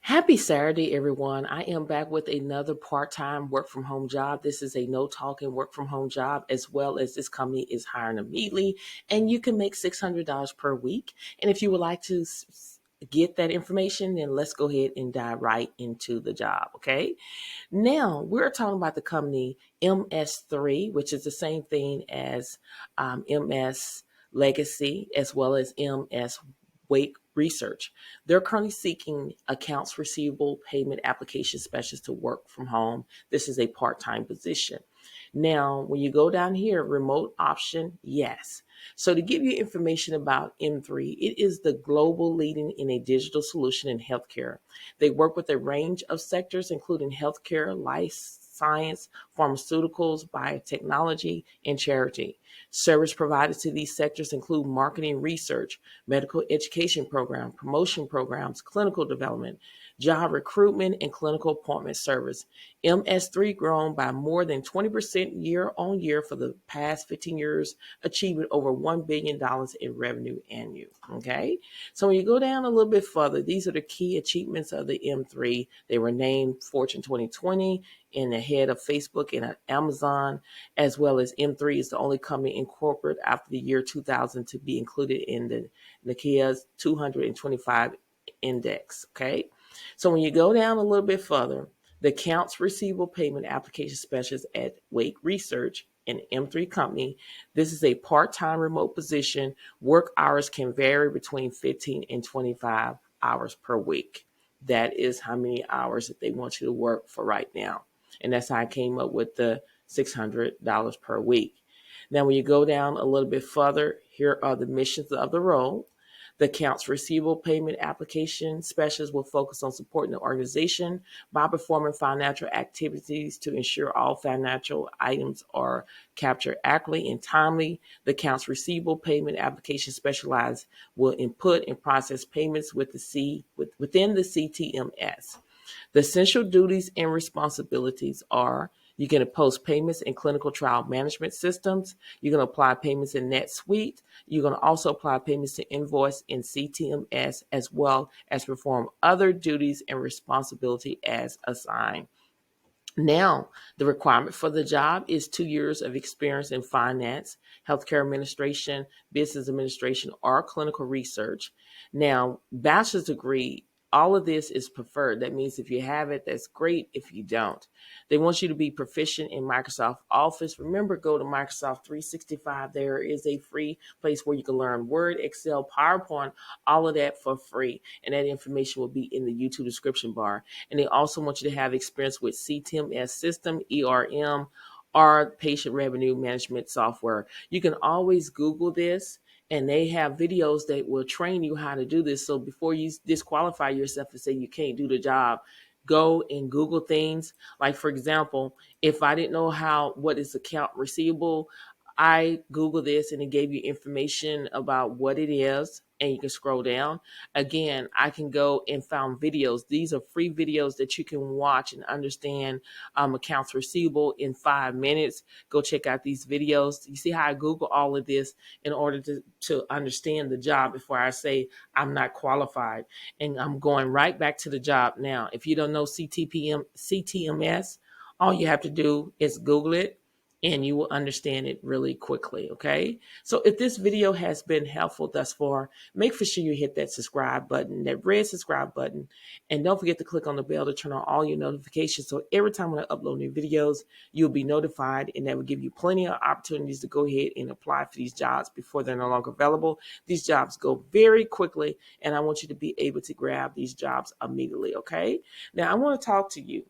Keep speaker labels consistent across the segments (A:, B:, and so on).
A: Happy Saturday, everyone. I am back with another part-time work from home job. This is a no talking work from home job, as well as this company is hiring immediately, and you can make $600 per week. And if you would like to get that information, then let's go ahead and dive right into the job. Okay. Now we're talking about the company MS3, which is the same thing as MS Legacy, as well as MS Wake Research. They're currently seeking accounts receivable payment application specialists to work from home. This is a part-time position. Now, when you go down here, remote option, yes. So to give you information about M3, it is the global leading in a digital solution in healthcare. They work with a range of sectors, including healthcare, life science, pharmaceuticals, biotechnology, and charity. Service provided to these sectors include marketing research, medical education program, promotion programs, clinical development, job recruitment, and clinical appointment service. MS3 grown by more than 20% year on year for the past 15 years, achieving over $1 billion in revenue annual. Okay. So when you go down a little bit further, these are the key achievements of the M3. They were named Fortune 2020 in the head of Facebook and Amazon, as well as M3 is the only company in corporate after the year 2000 to be included in the Nikkei's 225 index. Okay. So when you go down a little bit further, the accounts receivable payment application specialist at Wake Research, an M3 company. This is a part-time remote position. Work hours can vary between 15 and 25 hours per week. That is how many hours that they want you to work for right now. And that's how I came up with the $600 per week. Now, when you go down a little bit further, here are the missions of the role. The accounts receivable payment application specialist will focus on supporting the organization by performing financial activities to ensure all financial items are captured accurately and timely. The accounts receivable payment application specialist will input and process payments within the CTMS. The essential duties and responsibilities are: you can post payments in clinical trial management systems. You're going to apply payments in NetSuite. You're going to also apply payments to invoice in CTMS, as well as perform other duties and responsibility as assigned. Now, the requirement for the job is 2 years of experience in finance, healthcare administration, business administration, or clinical research. Now, bachelor's degree, all of this is preferred. That means if you have it, that's great. If you don't, they want you to be proficient in Microsoft Office. Remember, go to Microsoft 365. There is a free place where you can learn Word, Excel, PowerPoint, all of that for free. And that information will be in the YouTube description bar. And they also want you to have experience with CTMS system, ERM, or patient revenue management software. You can always Google this, and they have videos that will train you how to do this. So before you disqualify yourself and say you can't do the job, go and Google things. Like, for example, if I didn't know what is account receivable, I Googled this and it gave you information about what it is, and you can scroll down. Again, I can go and found videos. These are free videos that you can watch and understand accounts receivable in 5 minutes. Go check out these videos. You see how I Google all of this in order to understand the job before I say I'm not qualified. And I'm going right back to the job now. If you don't know CTMS, all you have to do is Google it, and you will understand it really quickly, okay? So if this video has been helpful thus far, make sure you hit that subscribe button, that red subscribe button, and don't forget to click on the bell to turn on all your notifications, so every time when I upload new videos, you'll be notified, and that will give you plenty of opportunities to go ahead and apply for these jobs before they're no longer available. These jobs go very quickly, and I want you to be able to grab these jobs immediately, okay? Now, I want to talk to you.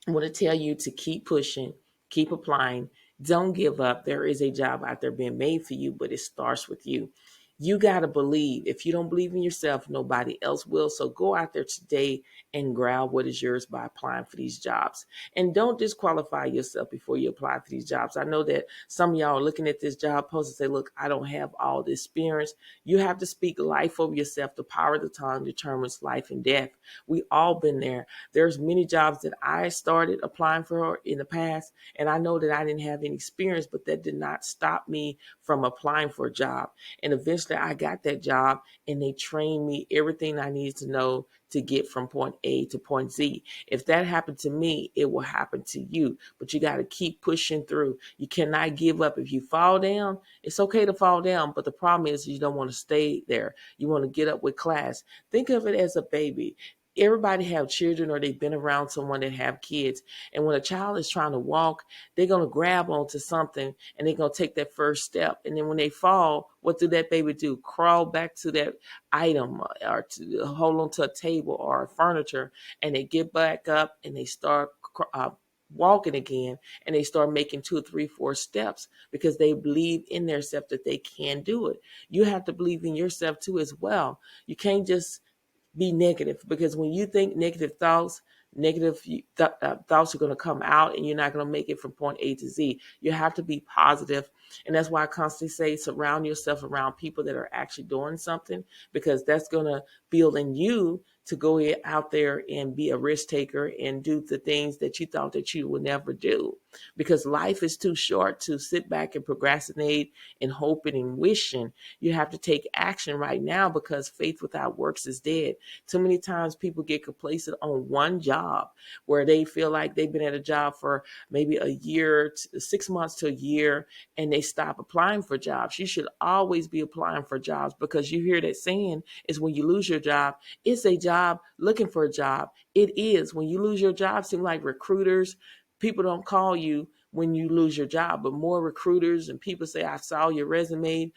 A: I want to tell you to keep pushing, keep applying. Don't give up. There is a job out there being made for you, but it starts with you. You got to believe. If you don't believe in yourself, nobody else will. So go out there today and grab what is yours by applying for these jobs. And don't disqualify yourself before you apply for these jobs. I know that some of y'all are looking at this job post and say, look, I don't have all the experience. You have to speak life over yourself. The power of the tongue determines life and death. We all been there. There's many jobs that I started applying for in the past, and I know that I didn't have any experience, but that did not stop me from applying for a job. And eventually much that I got that job and they trained me everything I needed to know to get from point A to point Z. If that happened to me, it will happen to you. But you got to keep pushing through. You cannot give up. If you fall down, it's okay to fall down, but the problem is you don't want to stay there. You want to get up with class. Think of it as a baby. Everybody have children or they've been around someone that have kids. And when a child is trying to walk, they're going to grab onto something and they're going to take that first step. And then when they fall, what do that baby do? Crawl back to that item or to hold on to a table or furniture, and they get back up and they start walking again, and they start making 2, 3, 4 steps because they believe in themselves that they can do it. You have to believe in yourself too as well. You can't just be negative, because when you think negative thoughts, thoughts are going to come out and you're not going to make it from point A to Z. You have to be positive. And that's why I constantly say surround yourself around people that are actually doing something, because that's going to build in you to go out there and be a risk taker and do the things that you thought that you would never do. Because life is too short to sit back and procrastinate and hoping and wishing. You have to take action right now, because faith without works is dead. Too many times people get complacent on one job where they feel like they've been at a job for maybe a year, 6 months to a year, and they stop applying for jobs. You should always be applying for jobs, because you hear that saying is when you lose your job, it's a job looking for a job. It is. When you lose your job, it seems like recruiters, people don't call you when you lose your job, but more recruiters and people say, I saw your resume.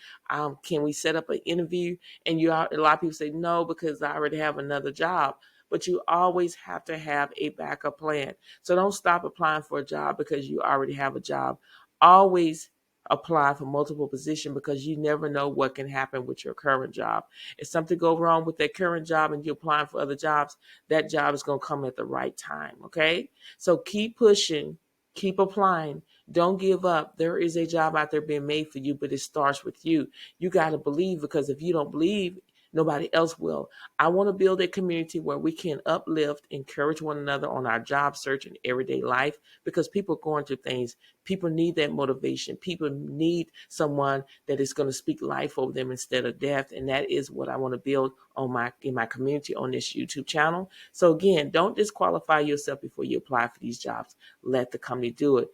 A: Can we set up an interview? And a lot of people say no, because I already have another job. But you always have to have a backup plan. So don't stop applying for a job because you already have a job. Always apply for multiple positions, because you never know what can happen with your current job. If something go wrong with that current job and you're applying for other jobs, that job is going to come at the right time. Okay. So keep pushing, keep applying. Don't give up. There is a job out there being made for you, but it starts with you. You got to believe, because if you don't believe, nobody else will. I want to build a community where we can uplift, encourage one another on our job search and everyday life, because people are going through things. People need that motivation. People need someone that is going to speak life over them instead of death. And that is what I want to build in my community on this YouTube channel. So again, don't disqualify yourself before you apply for these jobs. Let the company do it.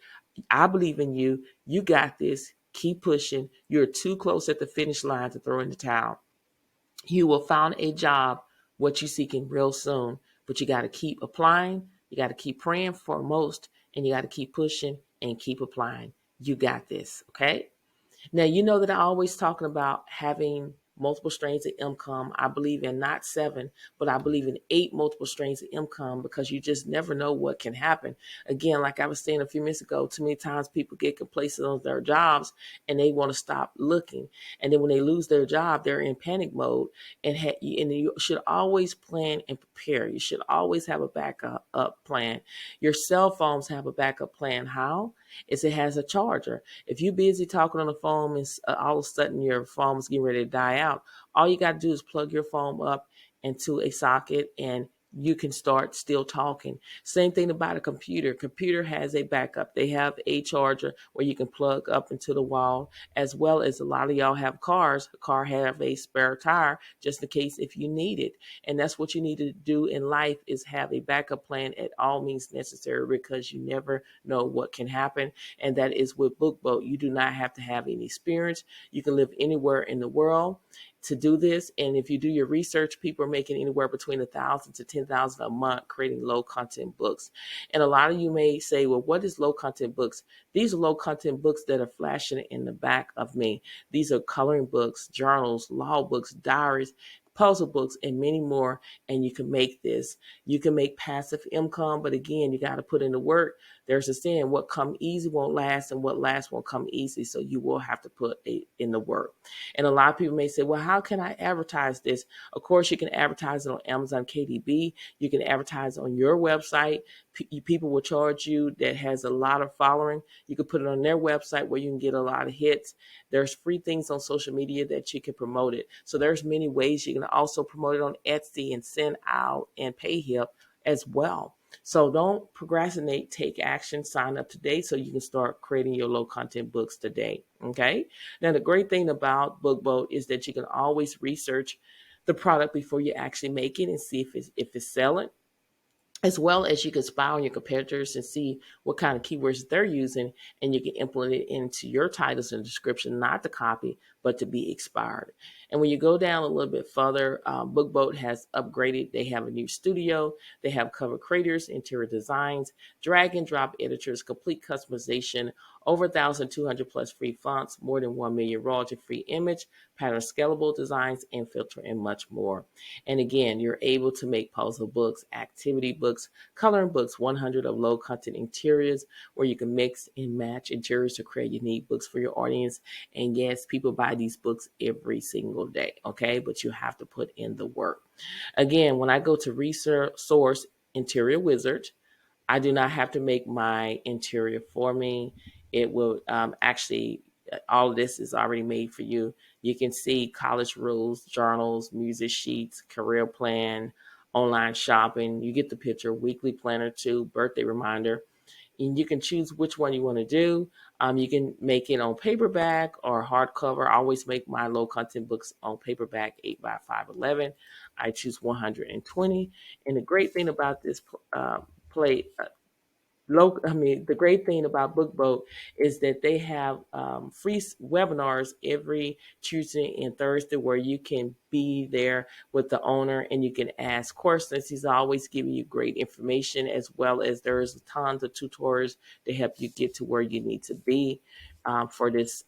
A: I believe in you. You got this. Keep pushing. You're too close at the finish line to throw in the towel. You will find a job, what you're seeking, real soon. But you got to keep applying. You got to keep praying foremost, and you got to keep pushing and keep applying. You got this, okay? Now, you know that I always talking about having multiple streams of income. I believe in not 7, but I believe in 8 multiple streams of income, because you just never know what can happen. Again, like I was saying a few minutes ago, too many times people get complacent on their jobs and they want to stop looking. And then when they lose their job, they're in panic mode. And you should always plan and prepare. You should always have a backup plan. Your cell phones have a backup plan. How? It has a charger. If you're busy talking on the phone and all of a sudden your phone's getting ready to die out, all you got to do is plug your phone up into a socket and you can start still talking. Same thing about a computer. Computer has a backup. They have a charger where you can plug up into the wall, as well as a lot of y'all have cars. A car have a spare tire just in case if you need it. And that's what you need to do in life, is have a backup plan at all means necessary, because you never know what can happen. And that is with BookBoat. You do not have to have any experience. You can live anywhere in the world to do this. And if you do your research, people are making anywhere between 1,000 to 10,000 a month creating low content books. And a lot of you may say, well, what is low content books? These are low content books that are flashing in the back of me. These are coloring books, journals, law books, diaries, puzzle books, and many more. And you can make this. You can make passive income, but again, you got to put in the work. There's a saying, what come easy won't last, and what lasts won't come easy. So you will have to put in the work. And a lot of people may say, well, how can I advertise this? Of course, you can advertise it on Amazon KDB. You can advertise on your website. People will charge you that has a lot of following. You can put it on their website where you can get a lot of hits. There's free things on social media that you can promote it. So there's many ways. You can also promote it on Etsy and send out and pay help as well. So don't procrastinate, take action, sign up today so you can start creating your low content books today. Okay. Now, the great thing about BookBoat is that you can always research the product before you actually make it and see if it's selling, as well as you can spy on your competitors and see what kind of keywords they're using, and you can implement it into your titles and description, not to copy, but to be expired. And when you go down a little bit further, BookBoat has upgraded. They have a new studio. They have cover creators, interior designs, drag and drop editors, complete customization, over 1,200 plus free fonts, more than 1 million royalty free image, pattern scalable designs, and filter, and much more. And again, you're able to make puzzle books, activity books, coloring books, 100 of low content interiors where you can mix and match interiors to create unique books for your audience. And yes, people buy these books every single day, okay? But you have to put in the work. Again, when I go to Resource Interior Wizard, I do not have to make my interior for me. It will actually, all of this is already made for you. You can see college rules, journals, music sheets, career plan, online shopping. You get the picture, weekly planner too, birthday reminder. And you can choose which one you want to do. You can make it on paperback or hardcover. I always make my low content books on paperback, 8 by 511. I choose 120. And the great thing about this play the great thing about BookBoat is that they have free webinars every Tuesday and Thursday where you can be there with the owner and you can ask questions. He's always giving you great information, as well as there's tons of tutorials to help you get to where you need to be for this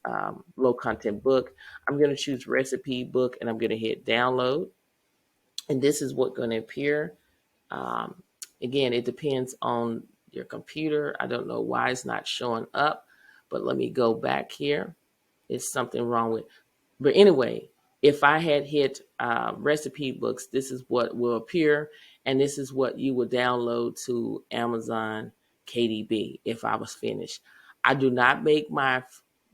A: low content book. I'm going to choose recipe book and I'm going to hit download. And this is what's going to appear. Um, Again, it depends on your computer. I don't know why it's not showing up, but let me go back here. It's something wrong with, but anyway, if I had hit recipe books, this is what will appear, and this is what you would download to Amazon KDB if I was finished. I do not make my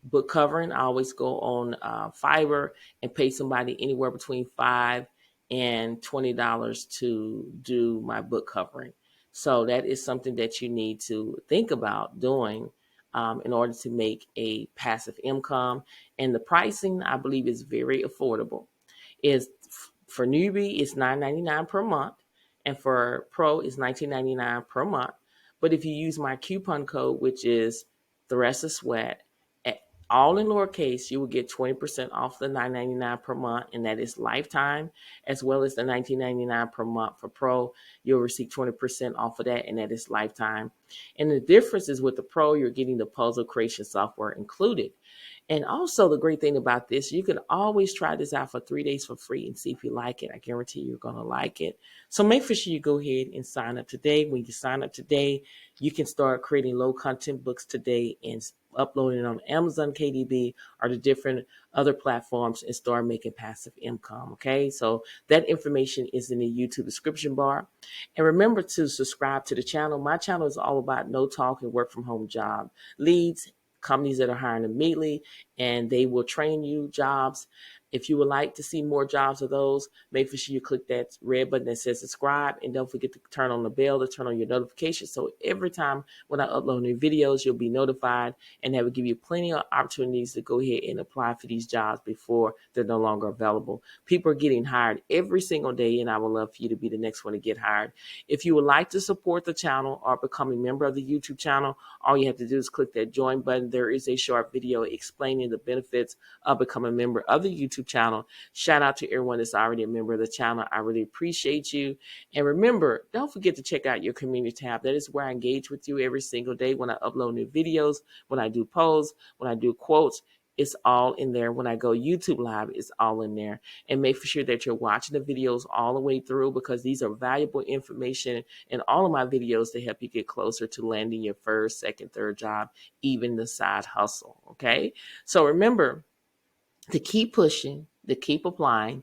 A: book covering. I always go on Fiverr and pay somebody anywhere between $5 and $20 to do my book covering. So that is something that you need to think about doing in order to make a passive income. And the pricing, I believe, is very affordable. Is for newbie, it's $9.99 per month, and for pro, it's $19.99 per month. But if you use my coupon code, which is Thressa Sweat, all in lowercase, you will get 20% off the $9.99 per month, and that is lifetime, as well as the $19.99 per month for pro. You'll receive 20% off of that, and that is lifetime. And the difference is with the pro, you're getting the puzzle creation software included. And also the great thing about this, you can always try this out for 3 days for free and see if you like it. I guarantee you're going to like it. So make sure you go ahead and sign up today. When you sign up today, you can start creating low content books today and uploading on Amazon KDB or the different other platforms and start making passive income. Okay, so that information is in the YouTube description bar. And remember to subscribe to the channel. My channel is all about no talk and work from home job leads, companies that are hiring immediately, and they will train you jobs. If you would like to see more jobs of those, make sure you click that red button that says subscribe, and don't forget to turn on the bell to turn on your notifications. So every time when I upload new videos, you'll be notified, and that will give you plenty of opportunities to go ahead and apply for these jobs before they're no longer available. People are getting hired every single day, and I would love for you to be the next one to get hired. If you would like to support the channel or become a member of the YouTube channel, all you have to do is click that join button. There is a short video explaining the benefits of becoming a member of the YouTube channel. Shout out to everyone that's already a member of the channel. I really appreciate you. And remember, don't forget to check out your community tab. That is where I engage with you every single day when I upload new videos, when I do polls, when I do quotes. It's all in there. When I go YouTube live, it's all in there. And make sure that you're watching the videos all the way through, because these are valuable information in all of my videos to help you get closer to landing your first, second, third job, even the side hustle. Okay. So remember to keep pushing, to keep applying.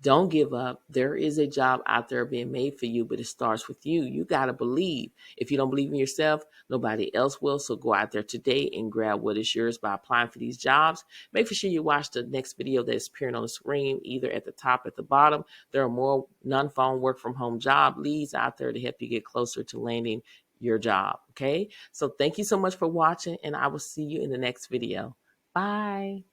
A: Don't give up. There is a job out there being made for you, but it starts with you. You got to believe. If you don't believe in yourself, nobody else will. So go out there today and grab what is yours by applying for these jobs. Make sure you watch the next video that's appearing on the screen, either at the top, at the bottom. There are more non-phone work from home job leads out there to help you get closer to landing your job. Okay. So thank you so much for watching, and I will see you in the next video. Bye.